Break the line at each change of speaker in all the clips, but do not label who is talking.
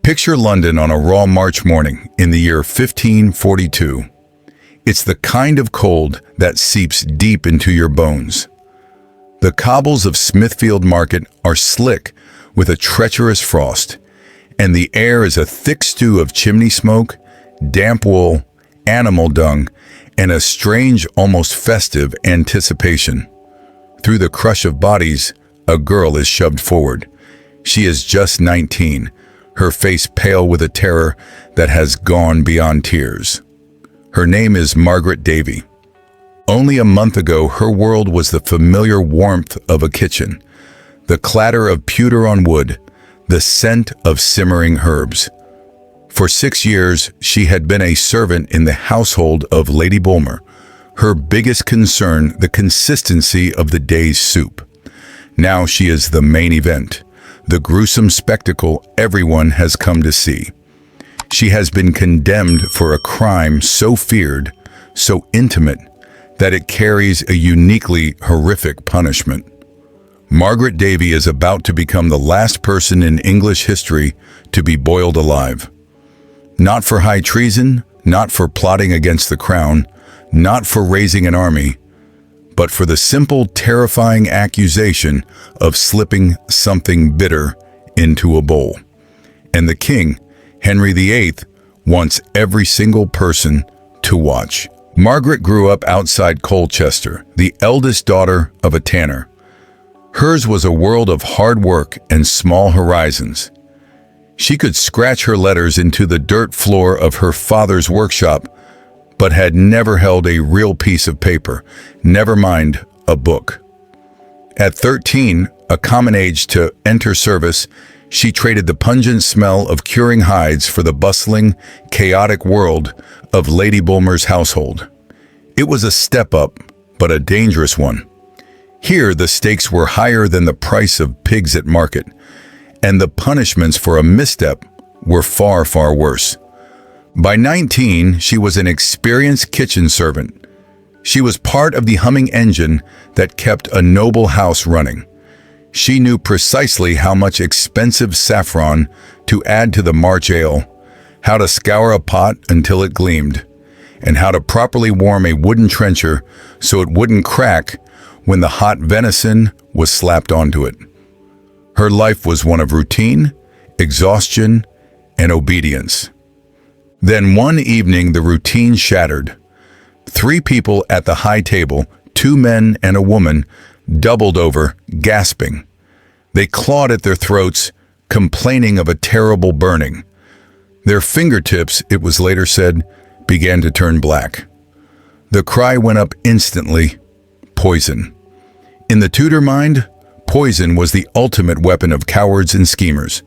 Picture London on a raw March morning in the year 1542. It's the kind of cold that seeps deep into your bones. The cobbles of Smithfield Market are slick with a treacherous frost, and the air is a thick stew of chimney smoke, damp wool, animal dung, and a strange, almost festive anticipation. Through the crush of bodies, a girl is shoved forward. She is just 19, her face pale with a terror that has gone beyond tears. Her name is Margaret Davy. Only a month ago, her world was the familiar warmth of a kitchen, the clatter of pewter on wood, the scent of simmering herbs. For 6 years, she had been a servant in the household of Lady Bulmer, her biggest concern the consistency of the day's soup. Now she is the main event, the gruesome spectacle everyone has come to see. She has been condemned for a crime so feared, so intimate, that it carries a uniquely horrific punishment. Margaret Davy is about to become the last person in English history to be boiled alive. Not for high treason, not for plotting against the crown, not for raising an army, but for the simple, terrifying accusation of slipping something bitter into a bowl. And the king, Henry VIII, wants every single person to watch. Margaret grew up outside Colchester, the eldest daughter of a tanner. Hers was a world of hard work and small horizons. She could scratch her letters into the dirt floor of her father's workshop, but had never held a real piece of paper, never mind a book. At 13, a common age to enter service, she traded the pungent smell of curing hides for the bustling, chaotic world of Lady Bulmer's household. It was a step up, but a dangerous one. Here, the stakes were higher than the price of pigs at market, and the punishments for a misstep were far, far worse. By 19, she was an experienced kitchen servant. She was part of the humming engine that kept a noble house running. She knew precisely how much expensive saffron to add to the March ale, how to scour a pot until it gleamed, and how to properly warm a wooden trencher so it wouldn't crack when the hot venison was slapped onto it. Her life was one of routine, exhaustion, and obedience. Then one evening the routine shattered. 3 people at the high table, 2 men and a woman, doubled over, gasping. They clawed at their throats, complaining of a terrible burning. Their fingertips, it was later said, began to turn black. The cry went up instantly: poison. In the Tudor mind, poison was the ultimate weapon of cowards and schemers.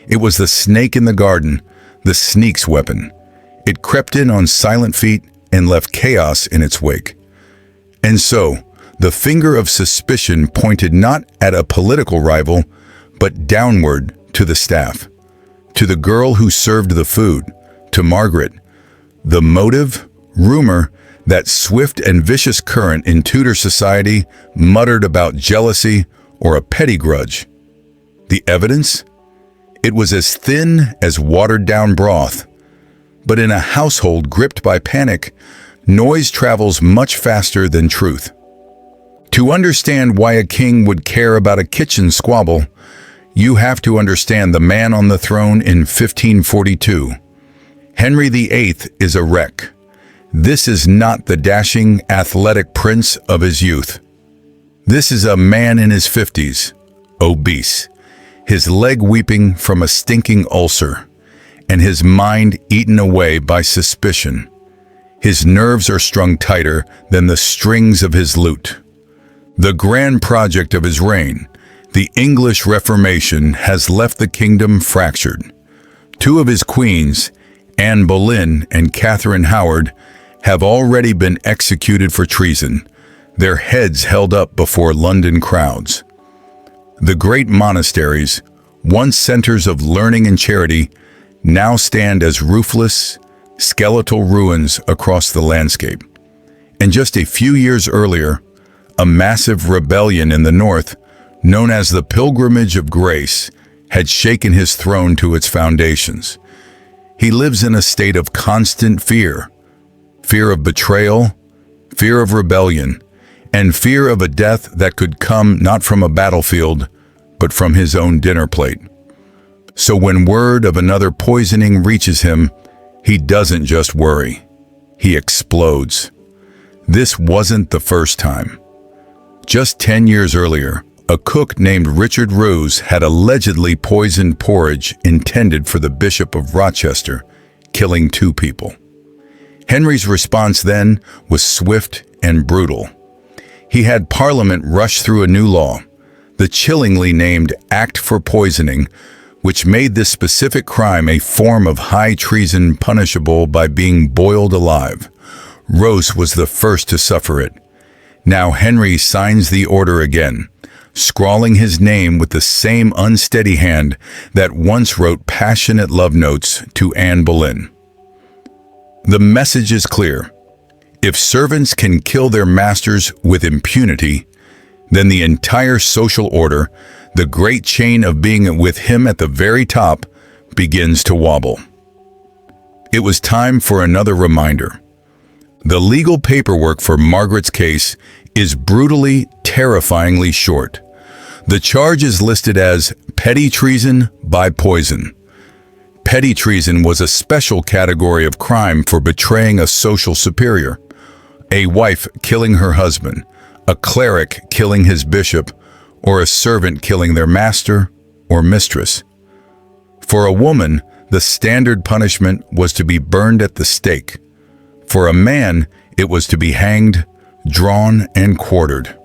It was the snake in the garden, the sneak's weapon. It crept in on silent feet and left chaos in its wake. And so, the finger of suspicion pointed not at a political rival, but downward to the staff, to the girl who served the food, to Margaret. The motive, rumor, that swift and vicious current in Tudor society muttered about jealousy or a petty grudge. The evidence? It was as thin as watered-down broth. But in a household gripped by panic, noise travels much faster than truth. To understand why a king would care about a kitchen squabble, you have to understand the man on the throne in 1542. Henry VIII is a wreck. This is not the dashing, athletic prince of his youth. This is a man in his 50s, obese, his leg weeping from a stinking ulcer, and his mind eaten away by suspicion. His nerves are strung tighter than the strings of his lute. The grand project of his reign, the English Reformation, has left the kingdom fractured. 2 of his queens, Anne Boleyn and Catherine Howard, have already been executed for treason, their heads held up before London crowds. The great monasteries, once centers of learning and charity, now stand as roofless, skeletal ruins across the landscape. And just a few years earlier, a massive rebellion in the north, known as the Pilgrimage of Grace, had shaken his throne to its foundations. He lives in a state of constant fear. Fear of betrayal, fear of rebellion, and fear of a death that could come not from a battlefield, but from his own dinner plate. So when word of another poisoning reaches him, he doesn't just worry. He explodes. This wasn't the first time. Just 10 years earlier, a cook named Richard Rose had allegedly poisoned porridge intended for the Bishop of Rochester, killing 2 people. Henry's response then was swift and brutal. He had Parliament rush through a new law, the chillingly named Act for Poisoning, which made this specific crime a form of high treason punishable by being boiled alive. Rose was the first to suffer it. Now Henry signs the order again, scrawling his name with the same unsteady hand that once wrote passionate love notes to Anne Boleyn. The message is clear. If servants can kill their masters with impunity, then the entire social order, the great chain of being with him at the very top, begins to wobble. It was time for another reminder. The legal paperwork for Margaret's case is brutally, terrifyingly short. The charge is listed as petty treason by poison. Petty treason was a special category of crime for betraying a social superior. A wife killing her husband, a cleric killing his bishop, or a servant killing their master or mistress. For a woman, the standard punishment was to be burned at the stake. For a man, it was to be hanged, drawn, and quartered.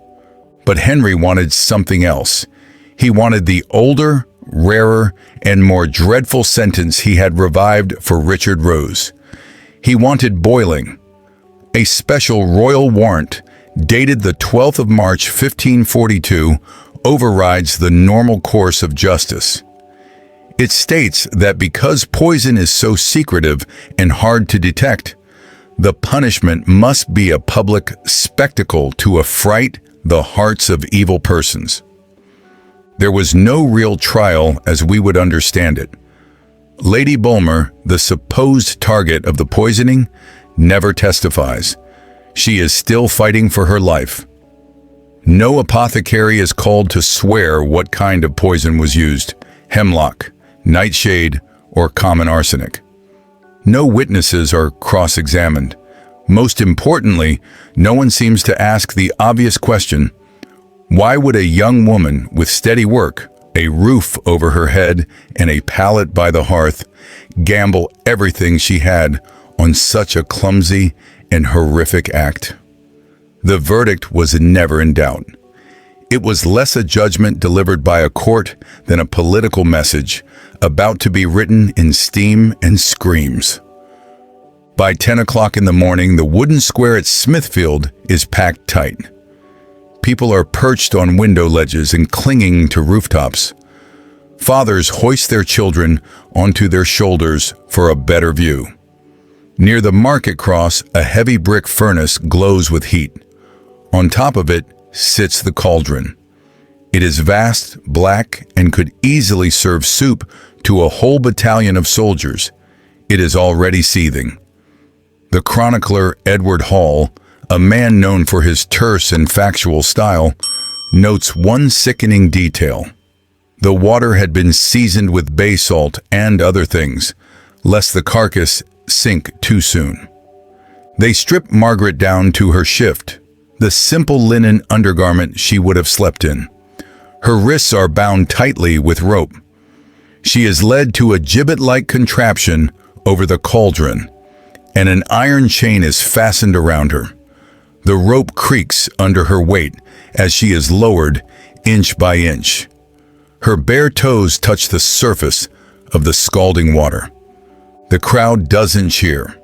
But Henry wanted something else. He wanted the older, rarer, and more dreadful sentence he had revived for Richard Rose. He wanted boiling. A special royal warrant, dated the 12th of March 1542, overrides the normal course of justice. It states that because poison is so secretive and hard to detect, the punishment must be a public spectacle to affright the hearts of evil persons. There was no real trial as we would understand it. Lady Bulmer, the supposed target of the poisoning, never testifies. She is still fighting for her life. No apothecary is called to swear what kind of poison was used: hemlock, nightshade, or common arsenic. No witnesses are cross-examined. Most importantly, no one seems to ask the obvious question: why would a young woman with steady work, a roof over her head, and a pallet by the hearth gamble everything she had on such a clumsy and horrific act? The verdict was never in doubt. It was less a judgment delivered by a court than a political message about to be written in steam and screams. By 10 o'clock in the morning, the wooden square at Smithfield is packed tight. People are perched on window ledges and clinging to rooftops. Fathers hoist their children onto their shoulders for a better view. Near the market cross, a heavy brick furnace glows with heat. On top of it sits the cauldron. It is vast, black, and could easily serve soup to a whole battalion of soldiers. It is already seething. The chronicler Edward Hall, a man known for his terse and factual style, notes one sickening detail. The water had been seasoned with bay salt and other things, lest the carcass sink too soon. They stripped Margaret down to her shift, the simple linen undergarment she would have slept in. Her wrists are bound tightly with rope. She is led to a gibbet-like contraption over the cauldron, and an iron chain is fastened around her. The rope creaks under her weight as she is lowered inch by inch. Her bare toes touch the surface of the scalding water. The crowd doesn't cheer.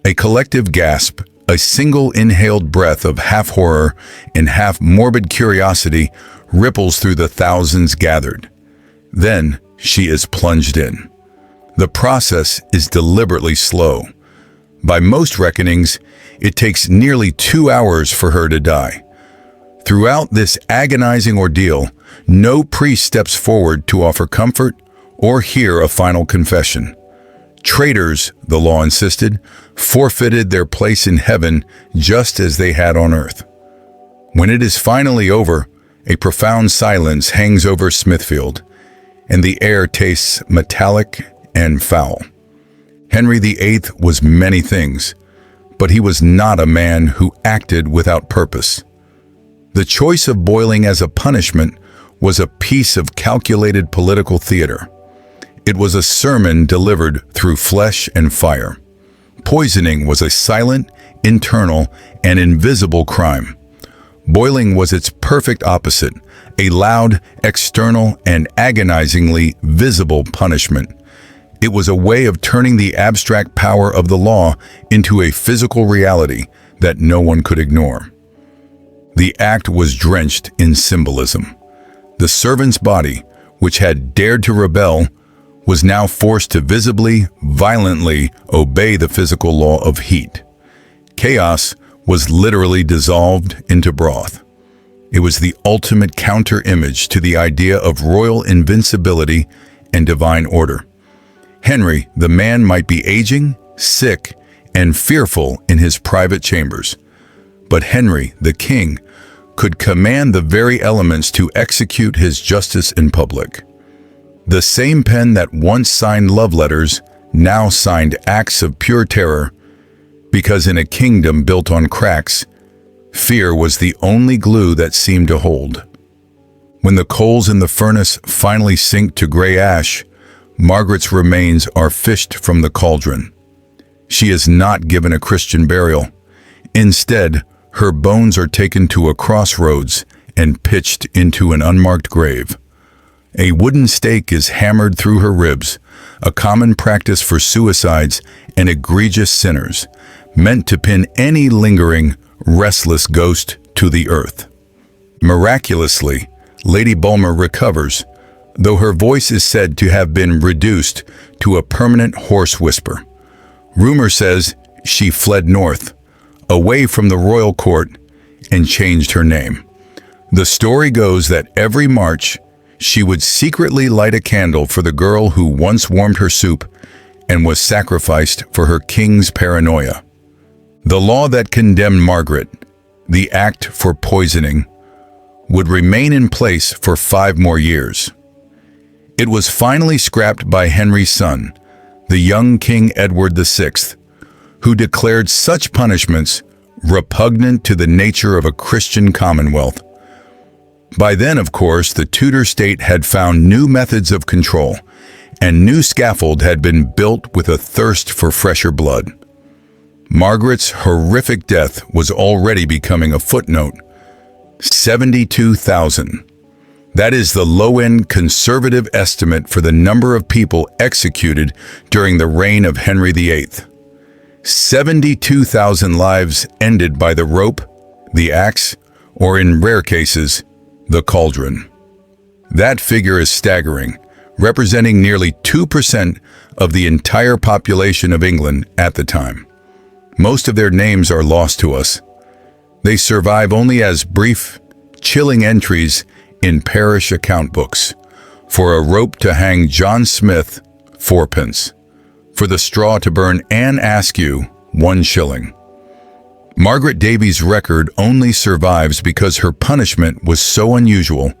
A collective gasp, a single inhaled breath of half horror and half morbid curiosity ripples through the thousands gathered. Then she is plunged in. The process is deliberately slow. By most reckonings, it takes nearly 2 hours for her to die. Throughout this agonizing ordeal, No priest steps forward to offer comfort or hear a final confession. Traitors, the law insisted, forfeited their place in heaven just as they had on earth. When it is finally over, a profound silence hangs over Smithfield, and the air tastes metallic and foul. Henry VIII was many things, but he was not a man who acted without purpose. The choice of boiling as a punishment was a piece of calculated political theater. It was a sermon delivered through flesh and fire. Poisoning was a silent, internal, and invisible crime. Boiling was its perfect opposite, a loud, external, and agonizingly visible punishment. It was a way of turning the abstract power of the law into a physical reality that no one could ignore. The act was drenched in symbolism. The servant's body, which had dared to rebel, was now forced to visibly, violently obey the physical law of heat. Chaos was literally dissolved into broth. It was the ultimate counter-image to the idea of royal invincibility and divine order. Henry, the man, might be aging, sick, and fearful in his private chambers. But Henry, the king, could command the very elements to execute his justice in public. The same pen that once signed love letters now signed acts of pure terror, because in a kingdom built on cracks, fear was the only glue that seemed to hold. When the coals in the furnace finally sink to gray ash, Margaret's remains are fished from the cauldron. She is not given a Christian burial. Instead, her bones are taken to a crossroads and pitched into an unmarked grave. A wooden stake is hammered through her ribs, a common practice for suicides and egregious sinners, meant to pin any lingering, restless ghost to the earth. Miraculously, Lady Bulmer recovers, though her voice is said to have been reduced to a permanent hoarse whisper. Rumor says she fled north, away from the royal court, and changed her name. The story goes that every March, she would secretly light a candle for the girl who once warmed her soup and was sacrificed for her king's paranoia. The law that condemned Margaret, the act for poisoning, would remain in place for 5 more years. It was finally scrapped by Henry's son, the young King Edward VI, who declared such punishments repugnant to the nature of a Christian commonwealth. By then, of course, the Tudor state had found new methods of control, and new scaffold had been built with a thirst for fresher blood. Margaret's horrific death was already becoming a footnote. 72,000. That is the low-end conservative estimate for the number of people executed during the reign of Henry VIII. 72,000 lives ended by the rope, the axe, or in rare cases, the cauldron. That figure is staggering, representing nearly 2% of the entire population of England at the time. Most of their names are lost to us. They survive only as brief, chilling entries in parish account books. For a rope to hang John Smith, 4d. For the straw to burn Anne Askew, 1 shilling. Margaret Davy's record only survives because her punishment was so unusual,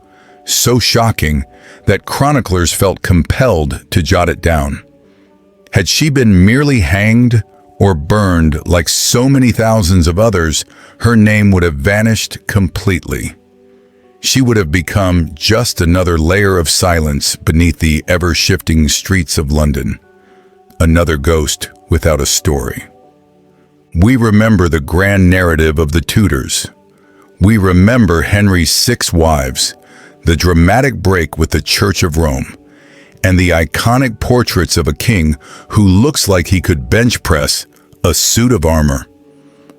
so shocking, that chroniclers felt compelled to jot it down. Had she been merely hanged or burned like so many thousands of others, her name would have vanished completely. She would have become just another layer of silence beneath the ever-shifting streets of London. Another ghost without a story. We remember the grand narrative of the Tudors. We remember Henry's 6 wives, the dramatic break with the Church of Rome, and the iconic portraits of a king who looks like he could bench press a suit of armor.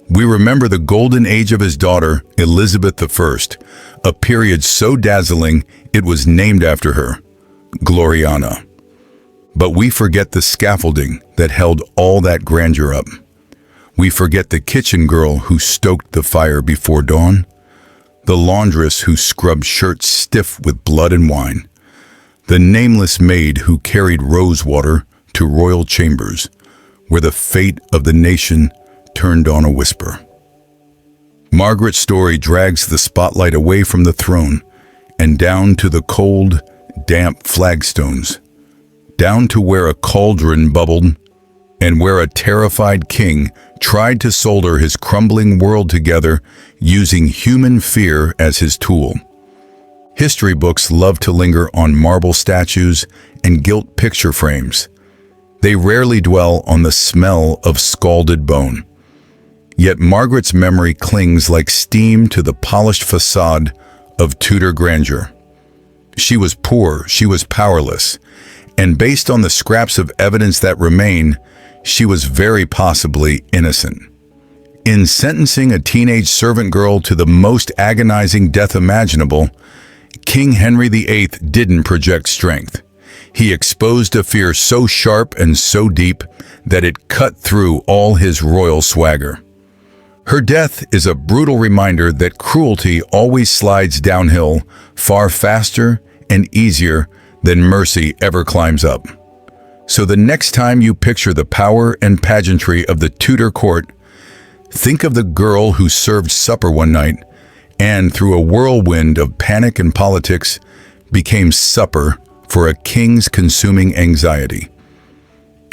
We remember the golden age of his daughter, Elizabeth I, a period so dazzling it was named after her, Gloriana. But we forget the scaffolding that held all that grandeur up. We forget the kitchen girl who stoked the fire before dawn, the laundress who scrubbed shirts stiff with blood and wine, the nameless maid who carried rose water to royal chambers, where the fate of the nation turned on a whisper. Margaret's story drags the spotlight away from the throne and down to the cold, damp flagstones, down to where a cauldron bubbled and where a terrified king tried to solder his crumbling world together using human fear as his tool. History books love to linger on marble statues and gilt picture frames. They rarely dwell on the smell of scalded bone. Yet Margaret's memory clings like steam to the polished facade of Tudor grandeur. She was poor, she was powerless, and based on the scraps of evidence that remain, she was very possibly innocent. In sentencing a teenage servant girl to the most agonizing death imaginable, King Henry VIII didn't project strength. He exposed a fear so sharp and so deep that it cut through all his royal swagger. Her death is a brutal reminder that cruelty always slides downhill far faster and easier than mercy ever climbs up. So the next time you picture the power and pageantry of the Tudor court, think of the girl who served supper one night and, through a whirlwind of panic and politics, became supper for a king's consuming anxiety.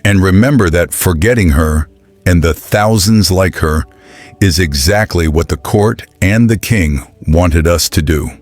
And remember that forgetting her and the thousands like her is exactly what the court and the king wanted us to do.